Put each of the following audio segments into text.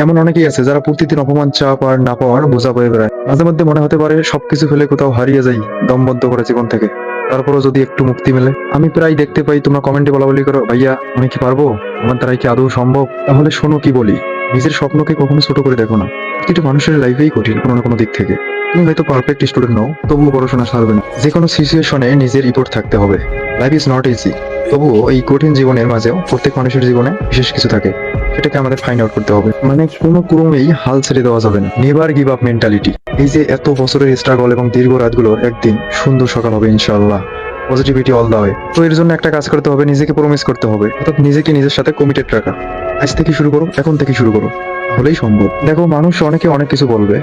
এমন অনেকেই আছে যারা প্রতিদিন অপমান, চাপ আর না পাওয়ার বোঝা বয়ে বেড়ায়। মাঝে মধ্যে মনে হতে পারে সবকিছু ফেলে কোথাও হারিয়ে যাই, দম বন্ধ করে জীবন থেকে। তারপরও যদি একটু মুক্তি মেলে। আমি প্রায় দেখতে পাই তোমরা কমেন্টে বলা বলি করো, ভাইয়া আমি কি পারবো, আমার দ্বারাই কি আদৌ সম্ভব? তাহলে শোনো কি বলি, নিজের স্বপ্নকে কখনো ছোট করে দেখো না। প্রতিটা মানুষের লাইফেই কঠিন কোনো না কোনো দিক থেকে। তুমি হয়তো পারফেক্ট স্টুডেন্ট নও, তবুও পড়াশোনা ছাড়বে না। যে কোনো সিচুয়েশনে নিজের ইফোর্ট থাকতে হবে। Life is not easy. তবুও এই কঠিন জীবনের মাঝেও প্রত্যেক মানুষের জীবনে বিশেষ কিছু থাকে, সেটাকে আমাদের ফাইন্ড আউট করতে হবে। মানে কোনো ক্রমেই হাল ছেড়ে দেওয়া যাবে না। Never give up mentality. এই যে এত বছরের স্ট্রাগল এবং দীর্ঘ রাতগুলোর একদিন সুন্দর সকাল হবে ইনশাআল্লাহ। Positivity all the way. তো এর জন্য একটা কাজ করতে হবে, নিজেকে প্রমিস করতে হবে, অর্থাৎ নিজেকে নিজের সাথে কমিটেড রাখা। আজ থেকে শুরু করো, এখন থেকে শুরু করো, হলেই সম্ভব। দেখো, মানুষ অনেকে অনেক কিছু বলবে।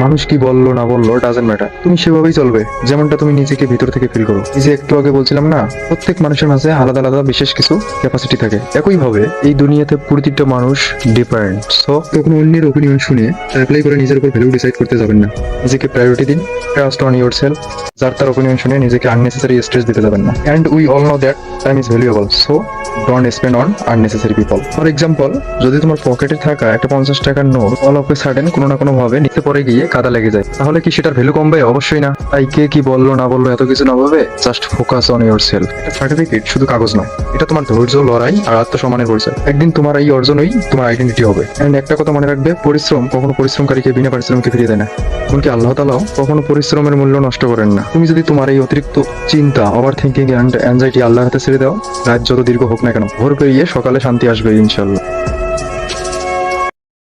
মানুষ কি বললো না বললো ডাজেন্ট ম্যাটার, তুমি সেভাবেই চলবে যেমনটা তুমি নিজেকে ভিতর থেকে ফিল করো। এই যে একটু আগে বলছিলাম না, প্রত্যেক মানুষের মাঝে আলাদা আলাদা বিশেষ কিছু ক্যাপাসিটি থাকে। একইভাবে এই দুনিয়াতে প্রতিটা মানুষ ডিফারেন্ট। সো কখনো অন্যের ওপিনিয়ন শুনে অ্যাপ্লাই করে নিজের উপর ভ্যালু ডিসাইড করতে যাবেন না। নিজেকে প্রায়োরিটি দিন, ট্রাস্ট অন ইউর সেলফ। যার তার ওপিনিয়ন শুনে নিজেকে আননেসেসারি স্ট্রেস দিতে যাবেন না। And we all know that time is valuable, so don't spend on unnecessary people. For example, যদি তোমার পকেটে থাকা একটা 50 টাকার note all of a sudden কোনো না কোনো ভাবে নিচে পড়ে গিয়ে কাদা লেগে যায়, তাহলে কি সেটার ভ্যালু কমবে? অবশ্যই না। তাই কে কি বললো না বললো এত কিছু না ভাবে just focus on your self. এটা সার্টিফিকেট শুধু কাগজ নয়, এটা তোমার ধৈর্য, লড়াই আর আত্মসম্মানের পরিচয়। একদিন তোমার এই অর্জনই তোমার আইডেন্টিটি হবে। এন্ড একটা কথা মনে রাখবে, পরিশ্রম কখনো পরিশ্রমকারীকে বিনা পরিশ্রমকে ফিরিয়ে দেয় না। এমনকি আল্লাহ তাআলাও কখনো পরিশ্রমের মূল্য নষ্ট করেন না। তুমি যদি তোমার এই অতিরিক্ত চিন্তা, ওভার থিঙ্কিং এন্ড অ্যাংজাইটি আল্লাহর হাতে ছেড়ে দাও, রাত যত দীর্ঘ হোক না কেন, ভোর পেরিয়ে সকালে শান্তি আসবে ইনশাল্লাহ।